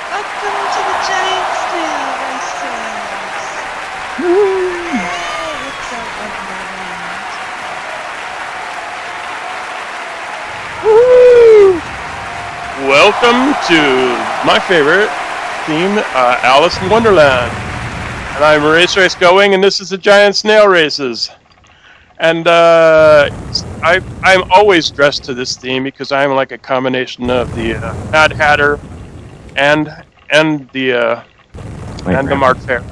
Welcome to the Giant Snail Racers. Hey, it's our Wonderland. Welcome to my favorite theme, Alice in Wonderland. And I'm RacerX Gullwing, and this is the Giant Snail Races. And I'm always dressed to this theme because I'm like a combination of the Mad Hatter and the Mart Fair,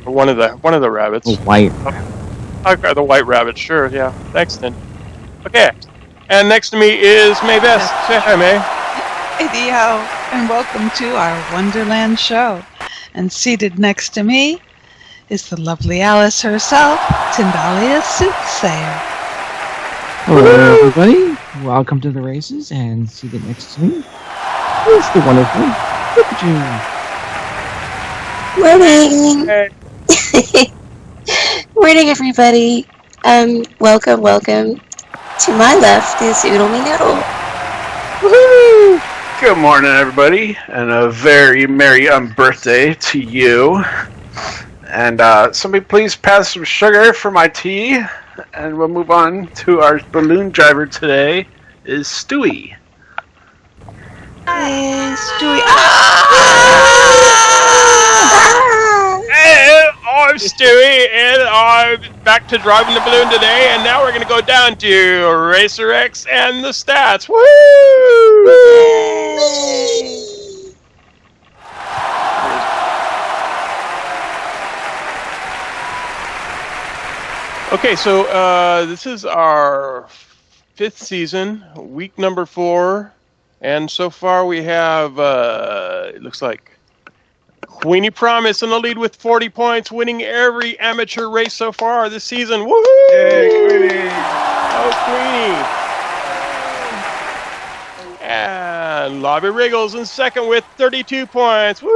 or one of the rabbits. The white. The white rabbit, sure, yeah. Thanks, Tin. Okay, and next to me is May Best. Say hi, May. Hey, Dio, and welcome to our Wonderland show. And seated next to me is the lovely Alice herself, Tindallia Soothsayer. Hello, everybody. Welcome to the races, and seated next to me is the wonderful Fukuju. Morning! Hey. Morning, everybody. Welcome. To my left is Oodlemi Noodle. Woohoo! Good morning, everybody, and a very merry birthday to you. And somebody please pass some sugar for my tea, and we'll move on to our balloon driver today, is Stewie. Hey, Stewie. Hey, I'm Stewie, and I'm back to driving the balloon today, and now we're going to go down to RacerX and the stats. Woo! Okay, so this is our 5th season, week number 4, and so far we have, it looks like, Queenie Promise in the lead with 40 points, winning every amateur race so far this season. Woohoo! Yay, Queenie! Oh, Queenie! And Lobby Wriggles in second with 32 points. Woo!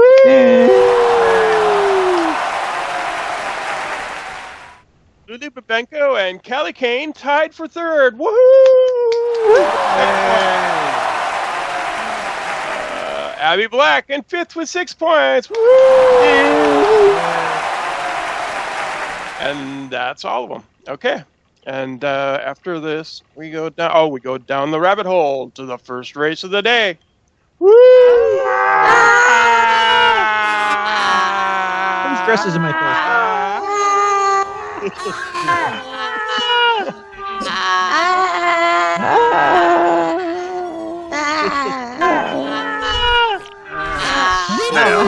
Lulu Babenko and Callie Kane tied for third. Woohoo! Abby Black in 5th with 6 points. Woo! And that's all of them. Okay. And after this, we go down. Oh, we go down the rabbit hole to the first race of the day. Woo! Whose dress is in my face? Snail.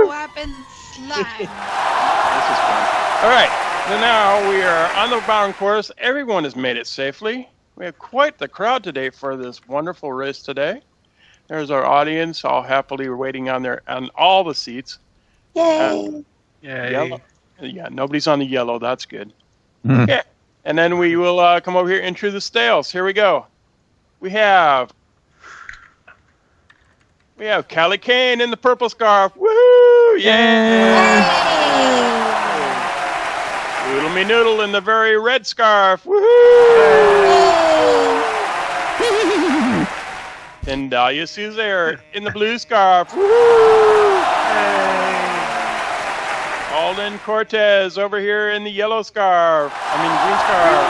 Weapon slime. This is fun. All right. So now we are on the bound course. Everyone has made it safely. We have quite the crowd today for this wonderful race today. There's our audience, all happily waiting on all the seats. Yay! Yay. Yellow. Yeah, nobody's on the yellow. That's good. Okay. And then we will come over here into the Snails. Here we go. We have Callie Kane in the purple scarf. Woohoo! Yeah! Oodlemi Noodle in the very red scarf. Woohoo! Tindallia Soothsayer in the blue scarf. Woohoo! Alden Cortes over here in the yellow scarf. Green scarf.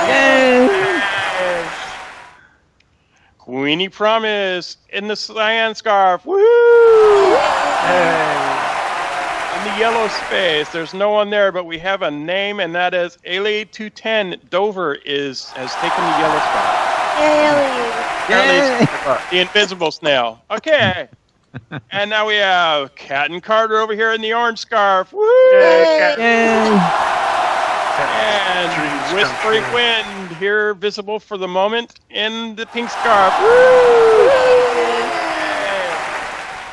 Yay! Queenie Promise in the cyan scarf. Woo! In the yellow space, there's no one there, but we have a name, and that is Ailey210. Dover has taken the yellow spot. The invisible snail. Okay. And now we have Catten Carter over here in the orange scarf. Woo! And Whispering Wind here visible for the moment in the pink scarf. Woo!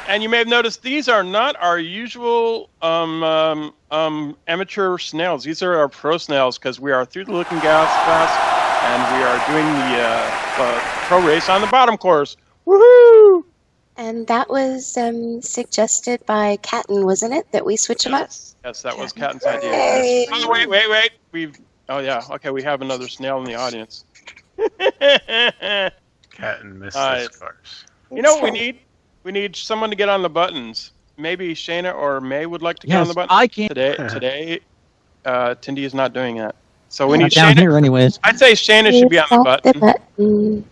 And you may have noticed these are not our usual amateur snails. These are our pro snails because we are through the looking glass and we are doing the pro race on the bottom course. Woohoo! And that was suggested by Catten, wasn't it? That we switch them up? Yes, that was Catten's idea. Yay. Oh, wait. Okay, we have another snail in the audience. Catten missed the scars. You know what we need? We need someone to get on the buttons. Maybe Shayna or May would like to get on the buttons. I can. Today, Tindy is not doing that. So we Not need down Shayna. here, anyways. I'd say Shayna should be on the Stop button. button.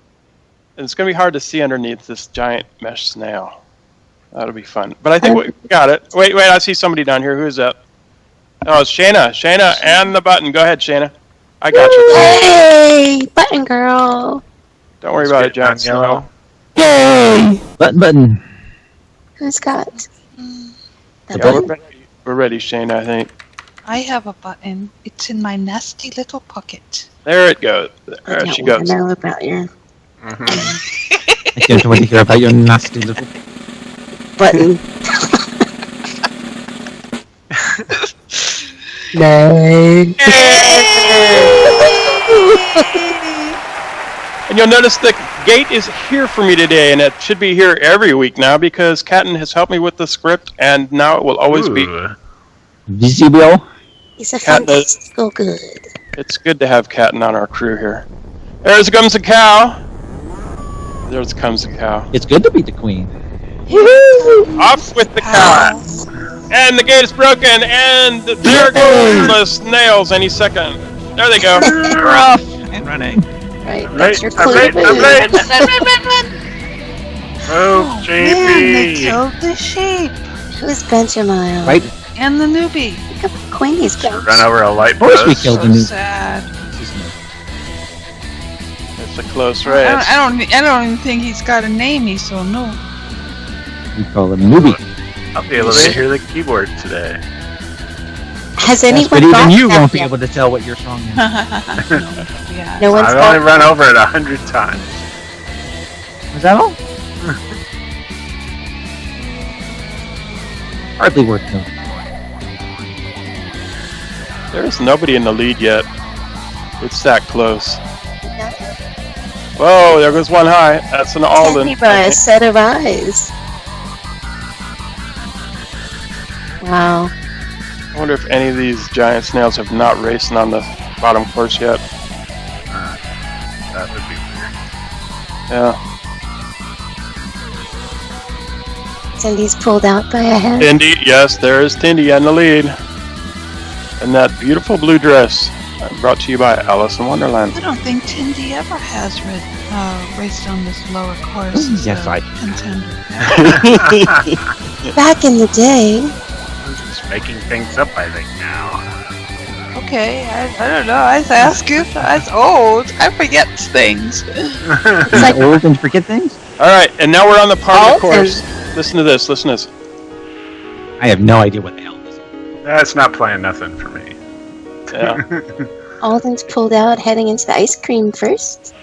And it's going to be hard to see underneath this giant mesh snail. That'll be fun. But I think we got it. Wait, I see somebody down here. Who is that? Oh, it's Shayna. Shayna and the button. Go ahead, Shayna. I got you. Hey, button girl. Don't worry about it, giant snail. Yay! Button. Who's got the Okay. button? We're ready, Shayna, I think. I have a button. It's in my nasty little pocket. There it goes. There I she don't want goes. to know about your Mm-hmm. I can't wait to hear about your nasty little... button. No. And you'll notice the gate is here for me today, and it should be here every week now because Catten has helped me with the script, and now it will always be. Visible. He's a Cat does- fantastical good. It's good to have Catten on our crew here. There comes a cow. There comes a cow. It's good to be the queen. Off with the cow. And the gate is broken, and there goes the snails any second. There they go. We're off and running. Right, I'm that's your late, I'm clue. late, I'm late. Oh, Oh, man, they JP. killed the sheep. Who's Benjamin? Right? And the newbie. Look at Queenie's ghost. Run over a light Of course we post. killed the So new... sad. It's a close race. I don't even think he's got a name. He's so new. We call him newbie. I'll be able to hear the keyboard today. Has Yes, anyone but even bought you that won't be yet? able to tell what your song is. Yeah. No one's I've bought only run over it 100 times. Was that all? Hardly worth noting. There's nobody in the lead yet. It's that close. Whoa, there goes one high. That's an Alden. Only by a set of eyes. Wow. I wonder if any of these giant snails have not raced on the bottom course yet. That would be Yeah. Cindy's pulled out by a head. Tindy, yes, there is Tindy in the lead. And that beautiful blue dress, brought to you by Alice in Wonderland. I don't think Tindy ever has raced on this lower course as Yes, a I- contender. weird. Back in the day, I'm just making things up, I think, now. Okay, I don't know. I ask you. I was old. I forget things. it's like Old and forget things? Alright, and now we're on the part of the Alden. course. Listen to this, listen to this. I have no idea what the hell this is. That's not playing nothing for me. Yeah. Alden's pulled out, heading into the ice cream first.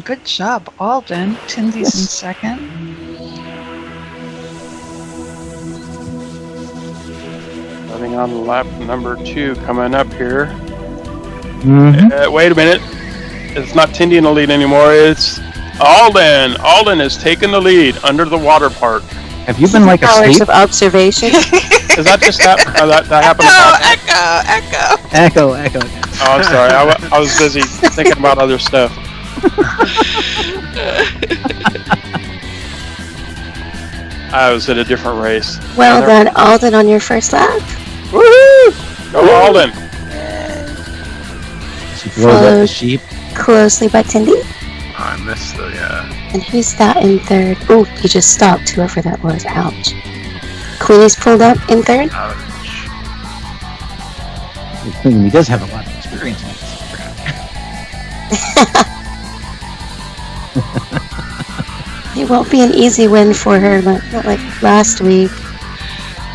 Good job, Alden. Tindy's in second. Starting on lap number 2 coming up here. Mm-hmm. Wait a minute. It's not Tindy in the lead anymore, it's Alden. Alden has taken the lead under the water park. Have you been like Powers asleep? of observation. Does that just happen? That happened? Echo. Echo. Oh, I'm sorry. I was busy thinking about other stuff. I was at a different race. Well done, Alden, on your first lap. Woohoo! Go Alden! She blows up the sheep. Closely by Tindy. I missed the, And who's that in third? Oh, he just stopped, whoever that was. Ouch. Queenie's pulled up in third. ouch. He does have a lot of experience in this. It won't be an easy win for her, but not like last week.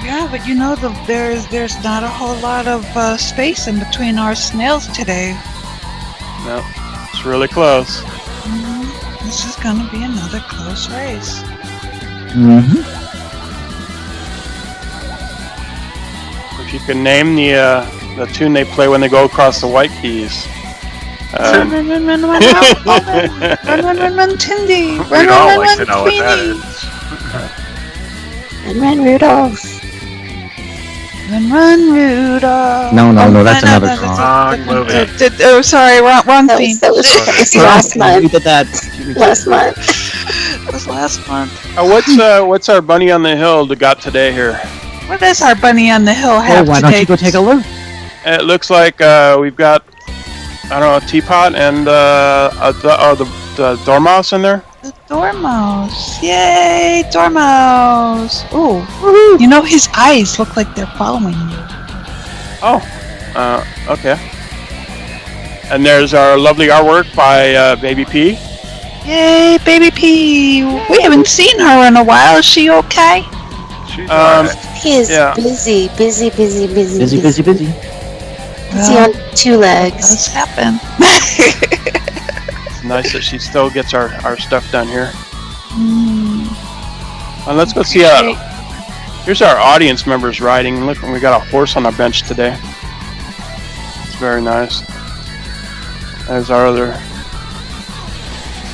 Yeah, but you know, there's not a whole lot of space in between our snails today. No, it's really close. This is going to be another close race. Mm-hmm. If you can name the tune they play when they go across the White Keys. Run, Alden. Run, Tindy. We'd Run, all run, like to run, know what that Queenie. is. And run, Rudolph. Run, Rudolph. No, that's no, another song. Wrong movie. Oh, sorry, wrong That theme. was last We month. did that. Last month. it was last month. What's our bunny on the hill got today here? What does our bunny on the hill have why today? don't you go take a look? It looks like we've got, I don't know, a teapot and the dormouse in there. The Dormouse. Yay, Dormouse. Ooh. You know, his eyes look like they're following you. Oh, okay. And there's our lovely artwork by Baby P. Yay, Baby P. We haven't seen her in a while. Is she okay? She's alright. He is Yeah. busy. Busy. Busy on two legs. Does happen. It's nice that she still gets our stuff done here. And let's go see. Here's our audience members riding. Look, we got a horse on our bench today. It's very nice. There's our other.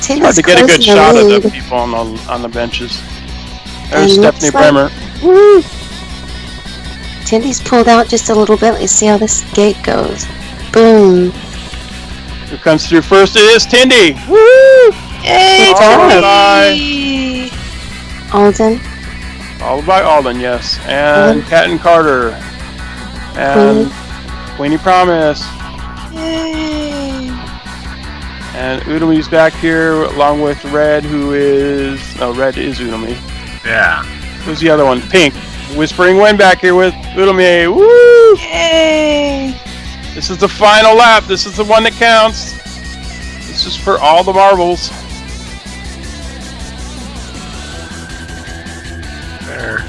Tim Hard is to get a close good in the shot of lead. the people on the benches. There's And Stephanie looks like- Bremer. Woo! Tindy's pulled out just a little bit. Let's see how this gate goes. Boom. Who comes through first? It is Tindy. Yay, Good job. Tindy. Alden. Followed by Alden, yes. And Catten Carter. And Queenie Promise. Yay. And Oodlemi's back here along with Red, who is... No, Red is Oodlemi. Yeah. Who's the other one? Pink. Whispering Wind back here with Oodlemi. Woo! Yay. This is the final lap. This is the one that counts. This is for all the marbles. There.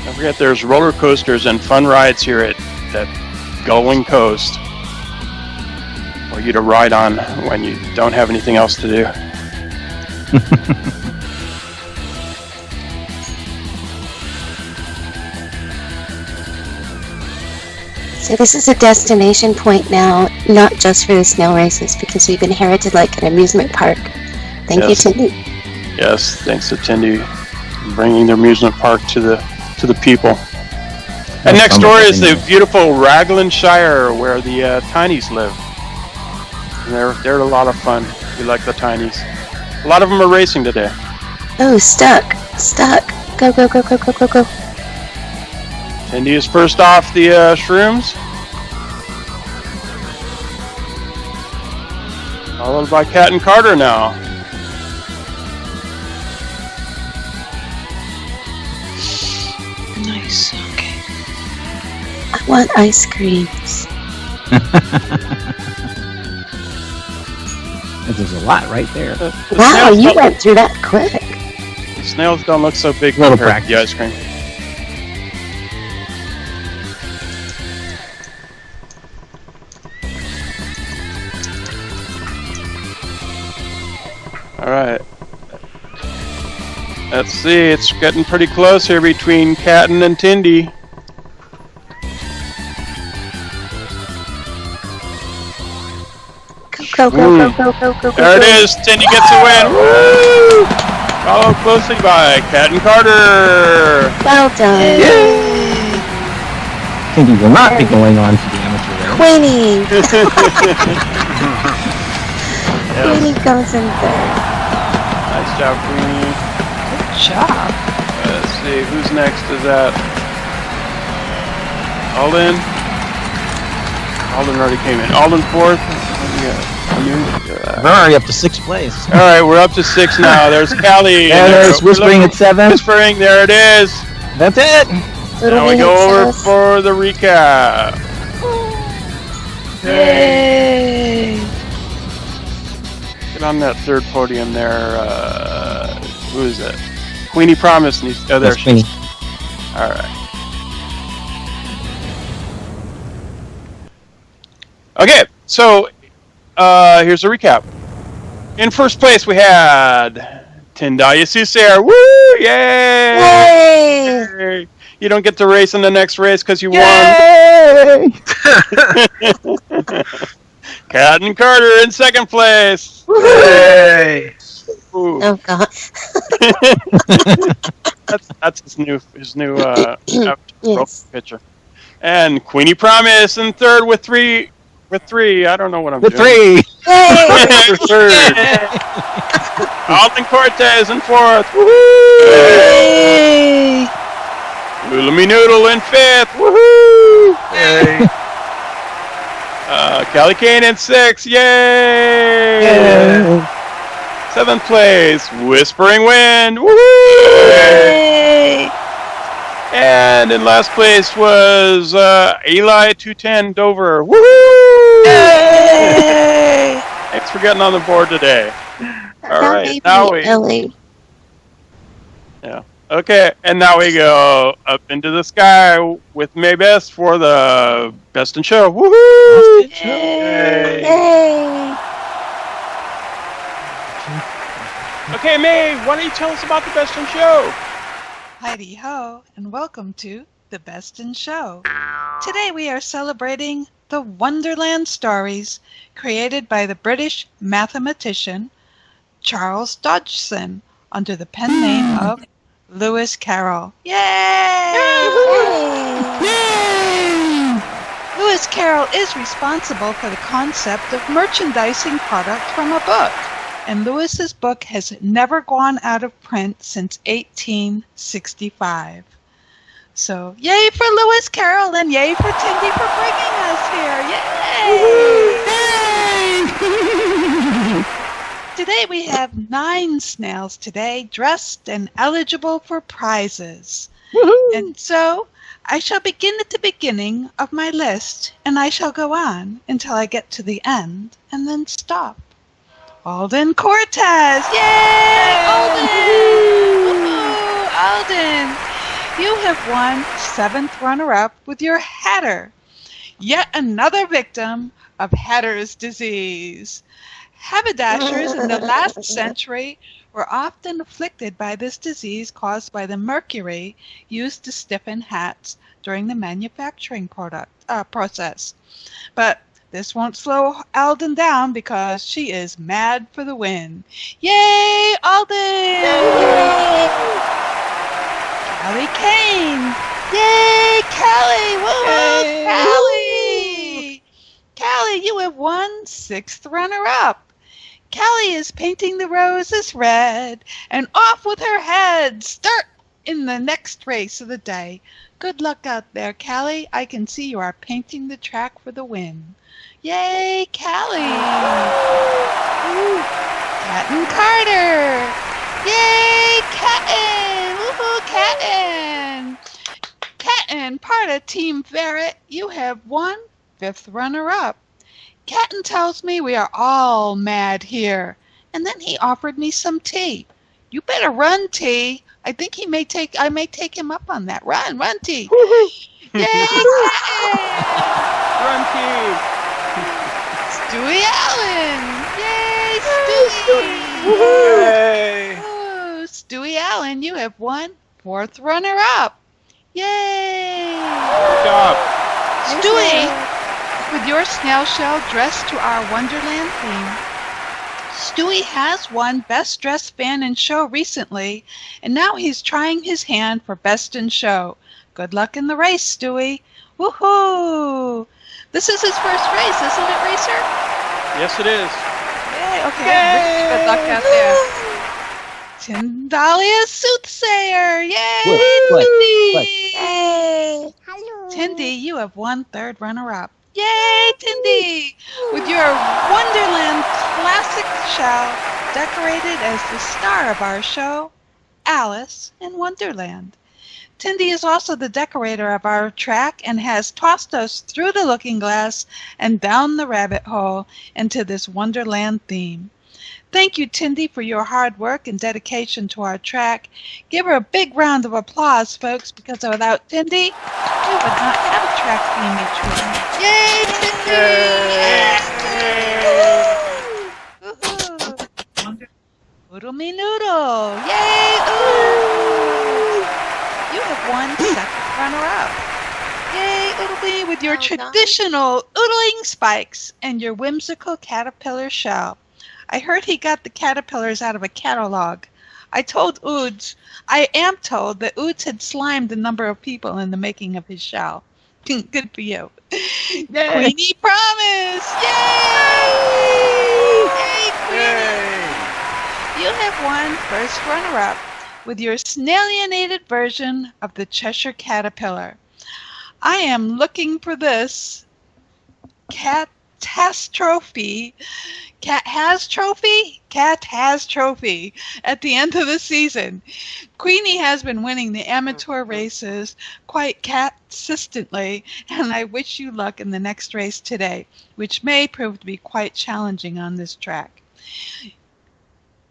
Don't forget there's roller coasters and fun rides here at Gullwing Coast for you to ride on when you don't have anything else to do. So this is a destination point now, not just for the snail races, because we've inherited like an amusement park. Thank you, Yes. Tindy. Yes, thanks to Tindy bringing the amusement park to the people. And next door is the beautiful Raglan Shire where the Tinies live. And they're a lot of fun. We like the Tinies. A lot of them are racing today. Oh, stuck. Go. Tindy is first off the shrooms. Followed by Catten Carter now. Nice. Okay. I want ice creams. There's a lot right there. The Wow, snails you don't- went through that quick. The snails don't look so big Little compared to the ice cream. Alright. Let's see, it's getting pretty close here between Catten and Tindy. Go. There it is, Tindy gets a win. Woo! Followed closely by Catten Carter. Well done. Tindy will not be going on to the amateur race. Queenie. Queenie comes in third. Nice job, Queenie. Good job. Let's see, who's next? Is that Alden? Alden already came in. Alden fourth. We're already up to 6th place. All right, we're up to 6 now. There's Callie. There's Whispering at 7th. Whispering, there it is. That's it. Now we go over for the recap. Yay. Get on that third podium there. Who is it? Queenie Promise. Oh, there That's she is. Queenie. All right. Okay, so here's a recap. In first place, we had Tindallia Soothsayer. Woo! Yay! Yay! You don't get to race in the next race because you won. Yay! Catten Carter in second place. Hey! Ooh. Oh god. That's his new Yes. picture. And Queenie Promise in third with 3 With 3. I don't know what I'm With doing. 3. For third. Alden Cortes in 4th. Woohoo! Yay! Oodlemi Noodle in 5th. Woohoo! Yay. Kane in 6th. Yay! Yay. 7th place, Whispering Wind. Woohoo! Yay! And in last place was Eli 210 Dover. Woohoo! Yay! Thanks for getting on the board today. All That right, may now be we. Ellie. Yeah. Okay, and now we go up into the sky with Maybest for the Best in Show. Woohoo! Yay! Yay! Okay, May, why don't you tell us about the Best in Show? Heidi ho, and welcome to the Best in Show. Today we are celebrating the Wonderland stories created by the British mathematician Charles Dodgson under the pen name of Lewis Carroll. Yay! Lewis Carroll is responsible for the concept of merchandising product from a book, and Lewis's book has never gone out of print since 1865. So, yay for Lewis Carroll and yay for Tindy for bringing us here. Yay! Today we have 9 snails today dressed and eligible for prizes. And so I shall begin at the beginning of my list, and I shall go on until I get to the end and then stop. Alden Cortes! Yay! Alden! Woohoo! Alden! You have won 7th runner-up with your Hatter. Yet another victim of Hatter's disease. Haberdashers in the last century were often afflicted by this disease caused by the mercury used to stiffen hats during the manufacturing process. But this won't slow Alden down because she is mad for the win. Yay, Alden! Yay! Callie Kane! Yay, Callie! Woo! Callie! Callie, you have won 6th runner-up. Callie is painting the roses red and off with her head. Start in the next race of the day. Good luck out there, Callie. I can see you are painting the track for the win. Yay, Callie! Catten Carter! Yay, Catten! Woohoo, Catten! Catten, part of Team Ferret, you have won 5th runner-up. Catten tells me we are all mad here, and then he offered me some tea. You better run, T. I think I may take him up on that. Run, T. Yay, Catten! Run, team! Stewie Allen! Yay, Stewie! Yay. Ooh, Stewie Allen, you have won 4th runner-up. Yay! Good job. Stewie, with your snail shell dressed to our Wonderland theme. Stewie has won Best Dressed Fan in Show recently, and now he's trying his hand for Best in Show. Good luck in the race, Stewie. Woohoo! This is his first race, isn't it, Racer? Yes, it is. Yay, okay. Good luck out there. Tindallia Soothsayer! Yay! What? Tindy! Yay! Hello. Tindy, you have won 3rd runner-up. Yay, Tindy! With your Wonderland classic shell decorated as the star of our show, Alice in Wonderland. Tindy is also the decorator of our track and has tossed us through the looking glass and down the rabbit hole into this Wonderland theme. Thank you, Tindy, for your hard work and dedication to our track. Give her a big round of applause, folks, because without Tindy, we would not have a track theme each week. Yay, Tindy! Oodlemi Noodle! Yay! Ooh! You have won 2nd runner-up. Yay, Oodlemi, with your traditional oodling spikes and your whimsical caterpillar shell. I heard he got the caterpillars out of a catalog. I am told that Oods had slimed a number of people in the making of his shell. Good for you. Queenie promise! Yay! Yay, Queenie! You have won first runner-up with your snailionated version of the Cheshire Caterpillar. I am looking for this catastrophe at the end of the season. Queenie has been winning the amateur races quite consistently, and I wish you luck in the next race today, which may prove to be quite challenging on this track.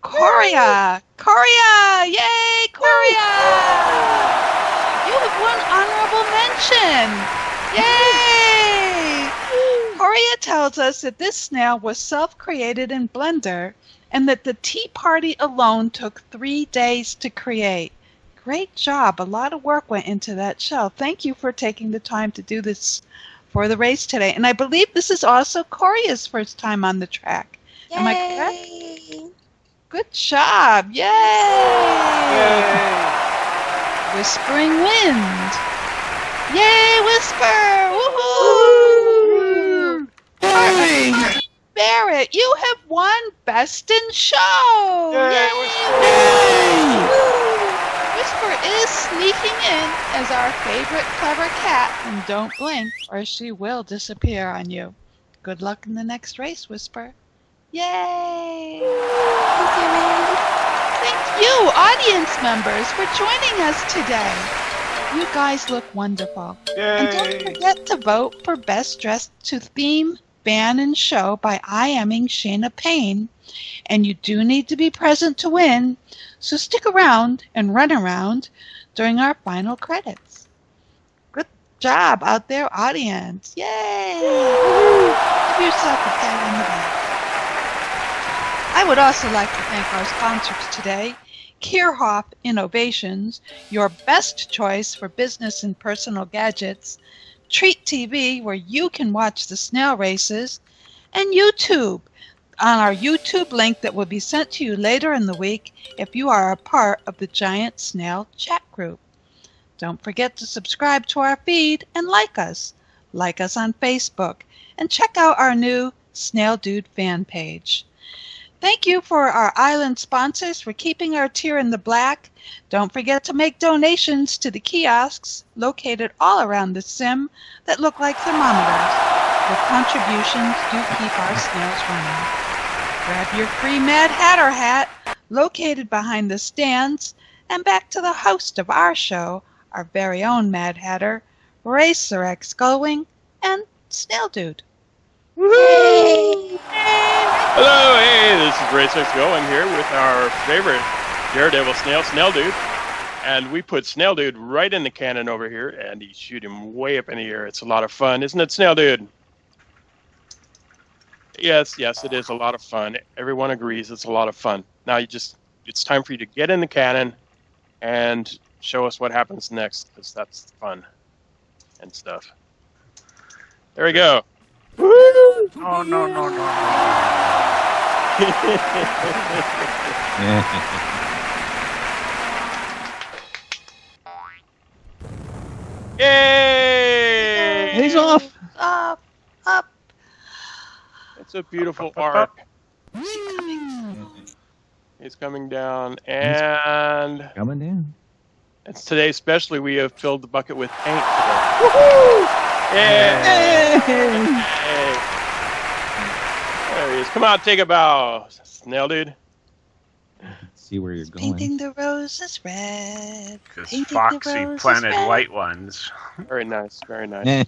Coria! Yay, Coria! You have won honorable mention! Yay! Coria tells us that this snail was self-created in Blender and that the tea party alone took 3 days to create. Great job. A lot of work went into that shell. Thank you for taking the time to do this for the race today. And I believe this is also Coria's first time on the track. Yay! Am I correct? Good job. Yay! Whispering Wind. Yay, Whisper! Woohoo! Barrett, you have won Best in Show! Yay, Whisper! Whisper is sneaking in as our favorite clever cat, and don't blink or she will disappear on you. Good luck in the next race, Whisper. Yay! Thank you, audience members, for joining us today. You guys look wonderful. Yay. And don't forget to vote for Best Dressed to Theme, Ban, and Show by IMing Shayna Payne. And you do need to be present to win, so stick around and run around during our final credits. Good job out there, audience. Yay! Give yourself a pat on the back. I would also like to thank our sponsors today, Kierhoff Innovations, your best choice for business and personal gadgets, Treat TV, where you can watch the snail races, and YouTube, on our YouTube link that will be sent to you later in the week if you are a part of the Giant Snail chat group. Don't forget to subscribe to our feed and like us. Like us on Facebook, and check out our new Snail Dude fan page. Thank you for our island sponsors for keeping our tier in the black. Don't forget to make donations to the kiosks located all around the sim that look like thermometers. Your contributions do keep our snails running. Grab your free Mad Hatter hat located behind the stands, and back to the host of our show, our very own Mad Hatter, RacerX Gullwing, and Snail Dude. Yay! Hello, hey, this is RacerX Going here with our favorite Daredevil Snail Dude. And we put Snail Dude right in the cannon over here, and he shoot him way up in the air. It's a lot of fun, isn't it, Snail Dude? Yes, it is a lot of fun. Everyone agrees it's a lot of fun. Now it's time for you to get in the cannon and show us what happens next, because that's fun and stuff. There we go. Oh, no. Yay! He's off. Up. It's a beautiful arc. He's coming down, and Coming down. it's today especially we have filled the bucket with paint today. Woohoo! Yay! Hey. There he is. Come on, take a bow, Snail Dude. See where you're going. Painting the roses red. Because Painting the Foxy roses planted red. white ones. Very nice, very nice.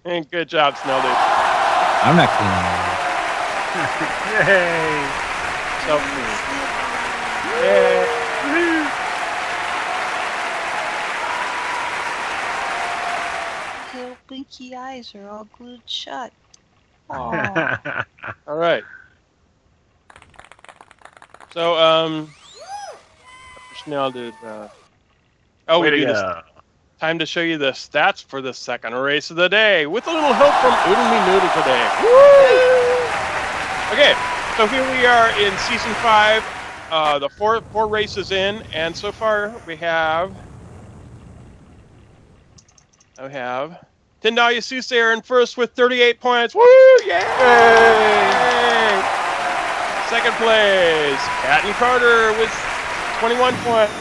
Good job, Snail Dude. I'm not cleaning Yay! So clean. Yay! Little blinky eyes are all glued shut. All right. So, Snail Dude. Oh, Way we to do this. go. Time to show you the stats for the second race of the day, with a little help from Oodlemi Noodle today. Okay, so here we are in Season 5, the four races in, and so far we have Tindallia Soothsayer in first with 38 points. Woo! Yay! Second place, Catten Carter with 21 points.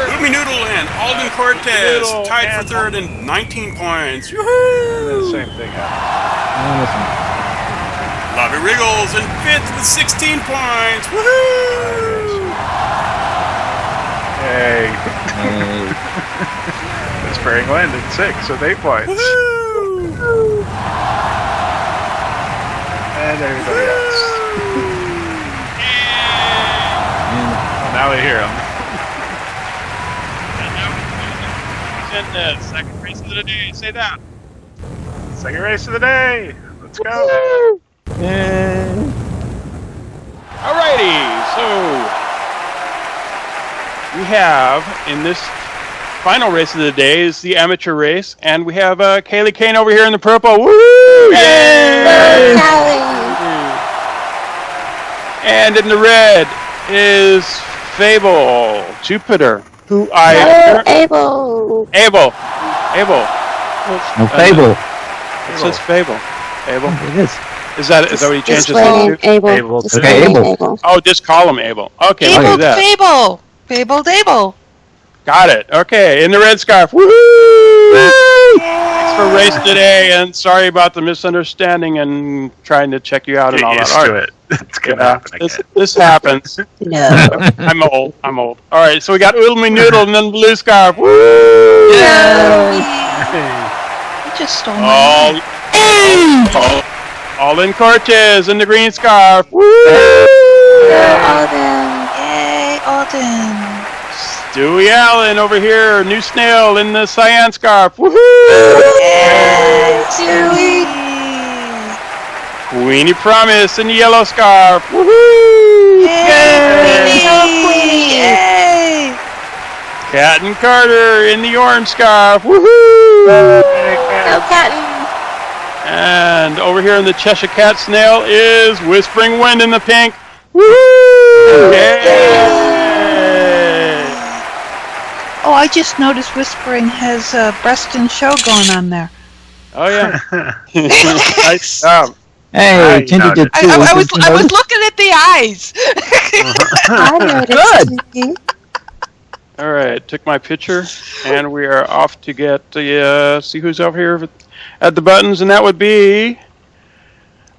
Oodlemi Noodle and Alden Cortes Noodle tied for and- third and 19 points. The Woohoo! same thing happened. Lobby Wriggles in fifth with 16 points. Woohoo! Hey. Whispering Wind in 6 with 8 points. Woohoo! And everybody else. Oh, now we hear them. And the second race of the day. Say that. Second race of the day. Let's go. Alrighty, so we have in this final race of the day is the amateur race, and we have Kane over here in the purple. Woo! Yay! And in the red is Fable, Jupitor, who Able. Abel. No, Fable. It says Fable. Abel. It is. Is that what he changes Display it to? Able. Able. Display Okay, Able. Able. Oh, just call him Abel. Okay, I'll do Fabled that. Fable. Fabled Able. Got it. Okay, in the red scarf. Woohoo! Thanks for racing today, and sorry about the misunderstanding and trying to check you out and all Get that. used All to right. it. It's gonna happen again. This happens. No. I'm old. All right, so we got Oodlemi Noodle and then blue scarf. Woo! You just stole my Alden Cortes in the green scarf. Woo! Alden. Yay, Alden. Stewie Allen over here, new Snail in the cyan scarf. Woohoo! Yay, Stewie. Queenie Promise in the yellow scarf. Woohoo! Yay, Queenie. Yay. Catten Carter in the orange scarf. Woohoo! No, Catten. And over here in the Cheshire Cat Snail is Whispering Wind in the pink. Woohoo! Yay! Oh, I just noticed Whispering has breast and show going on there. Oh yeah. Nice job. Hey, Tindy did too. I was Did you I was notice? looking at the eyes. I noticed. All right, took my picture, and we are off to get see who's over here at the buttons, and that would be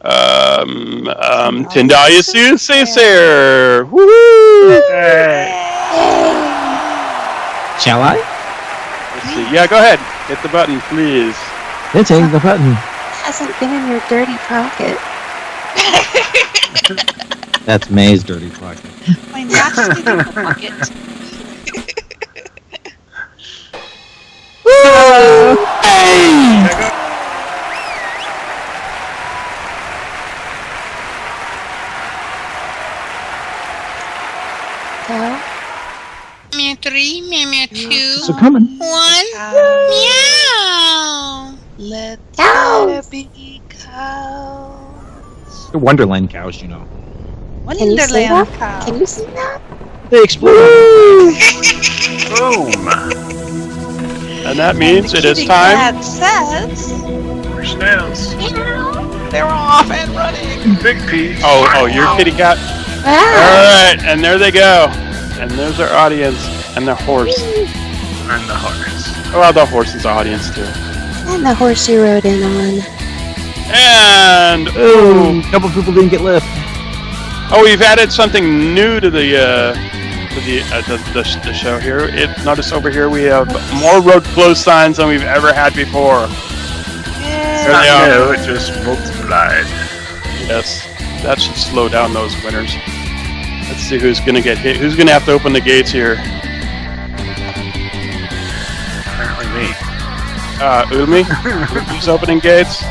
Tindallia Soothsayer. Woohoo! Shall I? Let's see. Yeah, go ahead. Hit the button, please. Hitting the button. Hasn't been in your dirty pocket. That's May's dirty pocket. My nasty little bucket. Cow. Meow 3, meow 2, So coming. 1, meow. Let Cows. there be cows. The Wonderland cows, you know. Can you see Wonderland that? cows. Can you see that? They explode. Boom. And that means it is Kitty time. cat says We're snails. they're off and running. Big P. Oh, you're kitty cat. All Ah. right, and there they go. And there's our audience and the horse. And the horse. Well, the horse is audience too. And the horse you rode in on. And Oh, a couple people didn't get left. oh, we've added something new to the show here. Notice over here we have more road close signs than we've ever had before. Yay. There they are. No, it just multiplied. Yes, that should slow down those winners. Let's see who's gonna get hit. Who's gonna have to open the gates here? Apparently me. Oodlemi? Who's opening gates?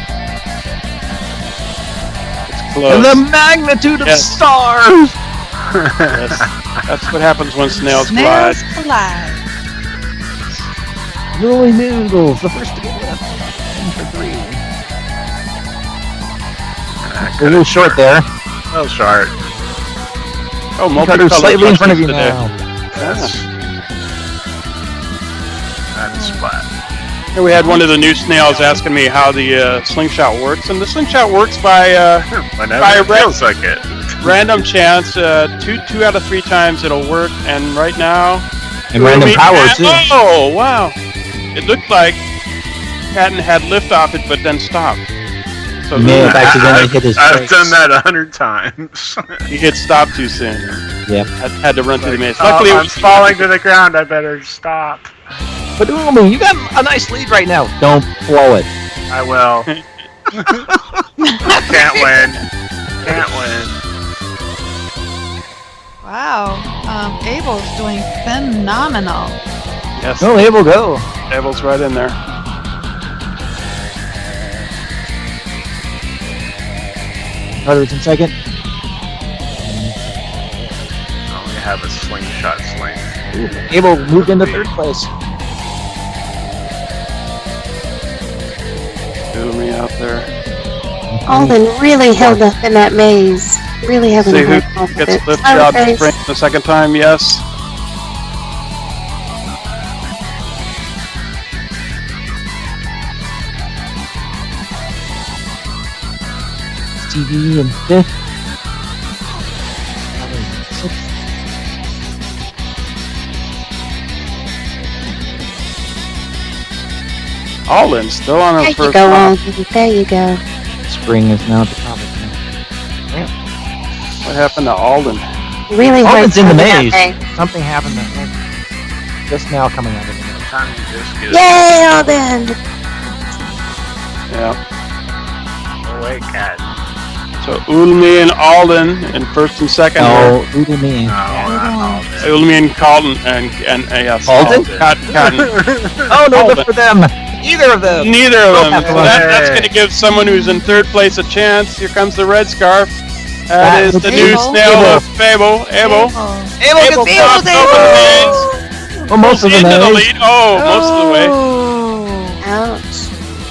It's close. And the magnitude of Yes. stars. Yes. That's what happens when snails Snails collide. collide. Oodlemi Noodles, the first to get left. 10 for 3. A little short there. A little short. Oh, Carter's multicolored slightly in front of you today. now. That's splat. Here we had one of the new snails asking me how the slingshot works, and the slingshot works by Whenever By it feels like it. random chance. Two out of 3 times it'll work, and right now. And random power, too. Oh wow! It looked like Catten had lift off it, but then stopped. So He may have accidentally hit his I've brakes. done that 100 times. he hit stop too soon. Yep. Had to run through the maze. Oh, Luckily, it I'm was falling to the ground. I better stop. But Oodlemi, you got a nice lead right now. Don't blow it. I will. Can't win. Can't win. Wow. Abel's doing phenomenal. Yes. No, Abel, go. Abel's right in there. Carter's in second. I only have a slingshot sling. Abel moved into third place. Oodlemi out there. Alden really held up in that maze. Really having See a who hard time with gets it. lifted Sorry, out the guys. spring the second time? Yes. TV in fifth. Allen in sixth. Alden still on There her you first go, round. Alden. There you go. Spring is now at the top of the ramp. What happened to Alden? Really hard Alden's in the time with maze. that thing. Something happened that just now coming out of the maze. Time you just get Yay, Alden! Yeah. away, cat. So Oodlemi and Alden in first and second. No, Oodlemi. No, not Oodlemi and Catten and yes. Alden? Catten. Oh, no, Alden. good for them. Either of them. Neither of them. Both have to So run. that's going to give someone who's in third place a chance. Here comes the red scarf. That is the new Abel. snail of Fable. Abel. Abel Abel gets popped Abel. over the maze. Oh, most of the Into the maze. lead. Oh, most of the way. Ouch.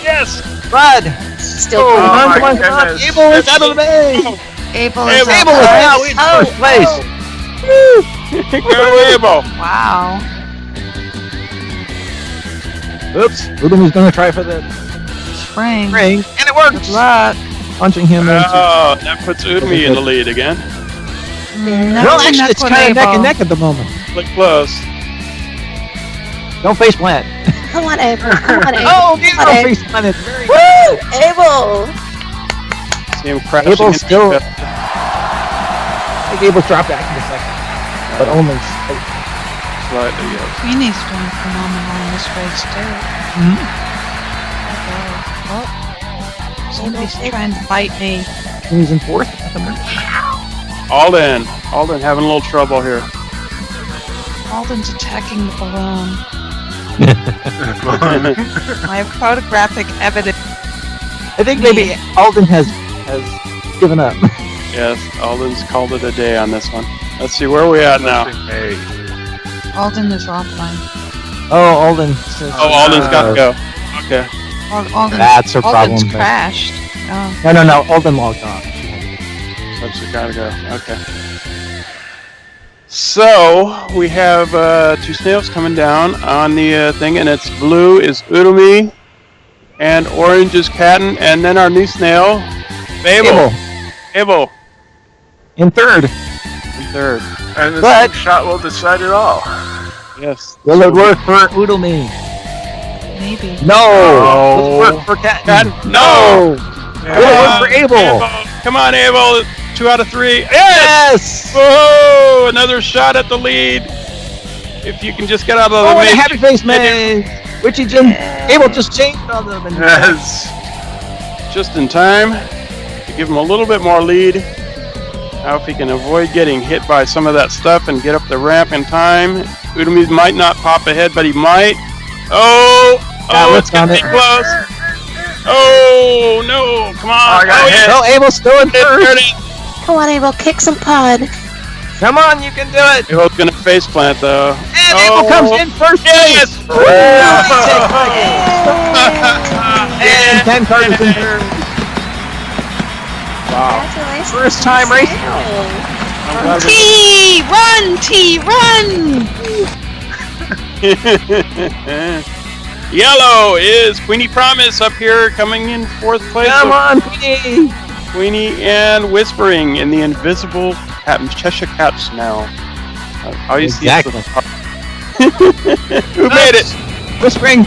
Yes. Rod. Still Oh, Come on, my come on, come on. goodness. Abel is out of the maze. Abel Abel is Abel is up now first. in first place. Go Abel. Wow. Oops. Oodlemi's going to try for the Spring. ring, and it works. Good luck. Punching him into. Oh, that puts Oodlemi in the lead again. Well, actually, it's kind of neck and neck at the moment. Look close. Don't face plant. Come on, Abel. Come on, Abel. Oh, neither Come on, don't Abel. face plant. It's very Woo! Abel! See him crashing. Abel's into still- each other. I think Abel's dropped back in a second, but only slightly. Slightly, yes. Queenie's doing phenomenal in this race, too. Oh, somebody's trying to bite me. He's in fourth at the moment. Alden having a little trouble here. Alden's attacking the balloon. I have photographic evidence. I think maybe Alden has given up. Yes, Alden's called it a day on this one. Let's see, where are we at now? Hey. Alden is offline. Oh, Alden says. Oh, Alden's got to go. Okay. Alden's, That's her Alden's problem, but- crashed. Oh. No. Alden logged off. So she's got to go. Okay. So, we have 2 snails coming down on the thing, and it's blue is Oodlemi, and orange is Catten, and then our new snail, Fable. Fable. In third. In third. And the But- shot will decide it all. Yes. Will it work for Oodlemi? Maybe. No. No. Will it work for Catten? Catten? No. Will it work for Abel? Come on, Abel. 2 out of 3. Yes! Yes. Whoa! Another shot at the lead. If you can just get out of the Oh, and a maze. happy face man. Which he just Abel just changed on them. And Yes. Just in time to give him a little bit more lead. Now if he can avoid getting hit by some of that stuff and get up the ramp in time. Oodlemi might not pop ahead, but he might. Oh! Oh, it's on getting it. close. Oh, no. Come on. I got hit. No, Abel's still in first. Come on, Abel. Kick some pod. Come on, you can do it. Abel's going to face plant, though. And Abel comes in first Yes! And 10 Carter's in third. Congratulations. First time racing. T! Run! T! Run! Yellow is Queenie Promise up here, coming in 4th place. Come on, Queenie! Queenie and Whispering in the invisible Cheshire Cats now. Obviously, Exactly. Who made it? Whispering!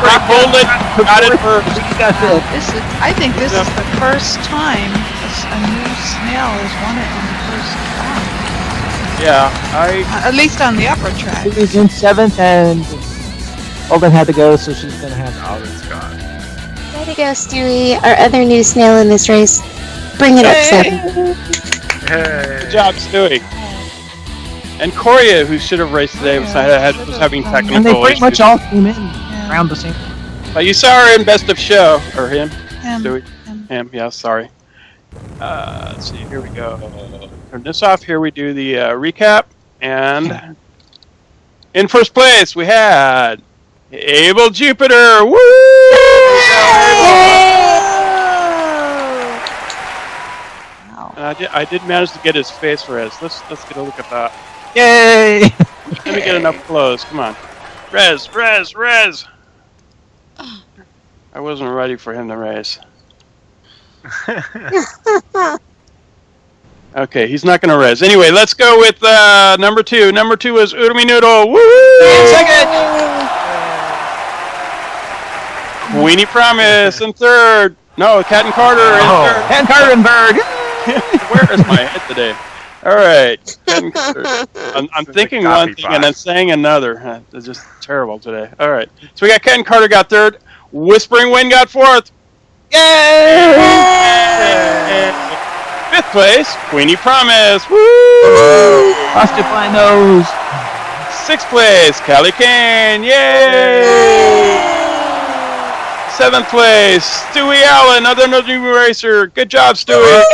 Frank Bolden got it first. I think this is the first time a new snail has won it in the first time. Yeah, At least on the upper track. She's in 7th, and Alden had to go, so she's going to have to. Alden's gone. Way to go, Stewie. Our other new snail in this race. Bring it up 7. Hey. Good job, Stewie. And Korea, who should have raced today, was having technical And they pretty issues. much all came in around the same. But you saw her in Best of Show, or him. Stewie. Him. Him, yeah, sorry. Let's see, here we go. Turn this off. Here we do the recap. And in first place, we had Able Jupiter. Woo! Wow. And I did manage to get his face res. Let's get a look at that. Yay! Let me get it up close. Come on. Res! I wasn't ready for him to race. Okay, he's not going to res. Anyway, let's go with number 2. Number 2 is Oodlemi Noodle. Woo! Second! Queenie Promise in 3rd. No, Catten Carter in 3rd. And Cardenberg! Where is my head today? All right. Catten Carter. I'm thinking one thing and then saying another. It's just terrible today. All right. So we got Catten Carter got 3rd. Whispering Wind got 4th. Yay! 5th place, Queenie Promise. Woo! Busted my nose. 6th place, Kane. Yay! 7th place, Stewie Allen, another new racer. Good job, Stewie.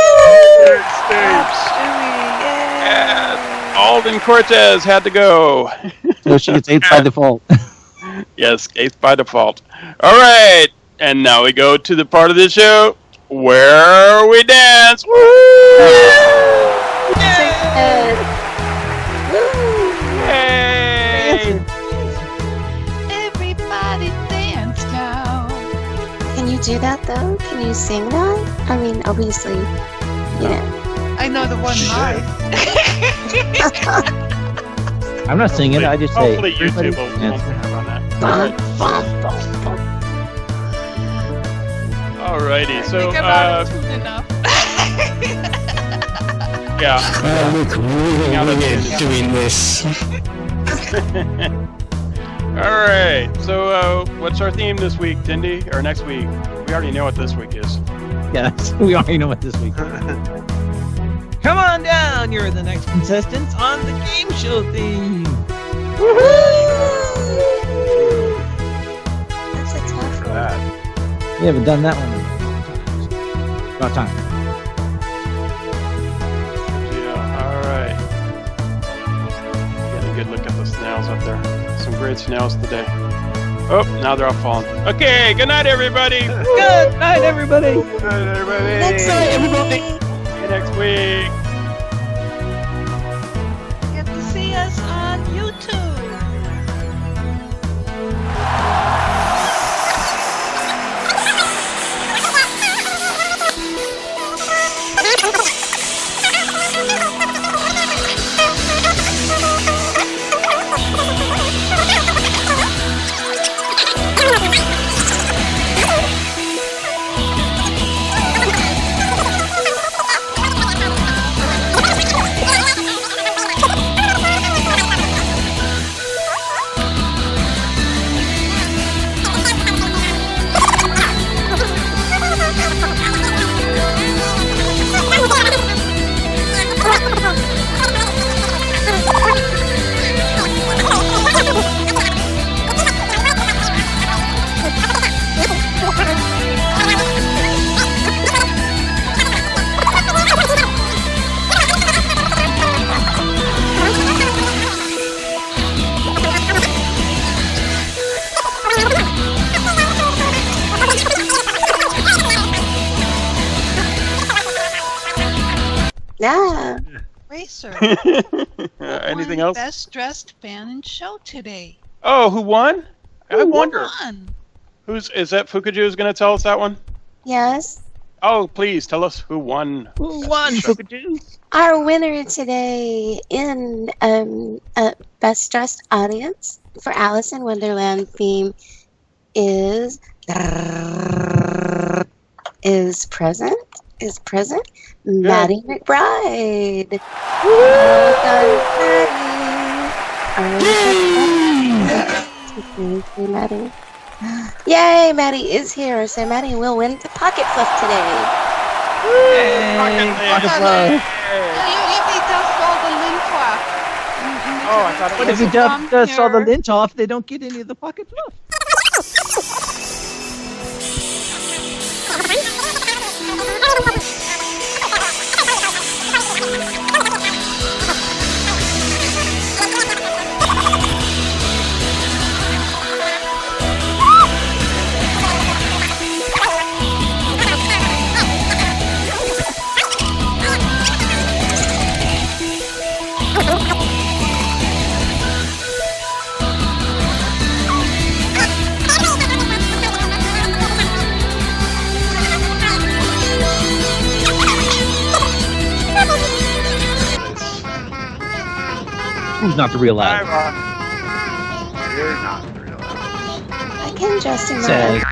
And Alden Cortes had to go. So she gets 8th by default. Yes, 8th by default. All right, and now we go to the part of the show where we dance. Woo! Yay! Everybody dance now. Can you do that, though? Can you sing that? I mean, obviously, you know. I know the one line. I'm not singing it, I just say. Hopefully YouTube will dance. run that. Bum, bum, bum, bum. Alrighty, so I think I'm out of tune enough. yeah. Look, we're doing this. Alright, so what's our theme this week, Tindy? Or next week? We already know what this week is. Yes, we already know what this week is. Come on down, you're the next contestants on the game show theme. That's a tough For one. that. We haven't done that one in about time. Yeah, alright. Get a good look at the snails up there. Some great snails today. Oh, now they're all falling. Okay, good night, everybody. Good night, everybody. Good night, everybody. Next See you next week. Get to see us on YouTube. Yeah. Racer. Anything won else? Best dressed fan in show today. Oh, who won? I wonder Won. is that Fukuju is going to tell us that one? Yes. Oh, please tell us who won. Who won, Fukuju? Our winner today in Best Dressed Audience for Alice in Wonderland theme is present. Maddie McBride. Well done, Maddie. Yay, Maddie is here, so Maddie will win the pocket fluff today. Pocket fluff. Let me dust all the lint off. Oh, I thought it But was if you dust all the here. lint off, they don't get any of the pocket fluff. Who's not the real Alice? You're not real. I can just imagine. Says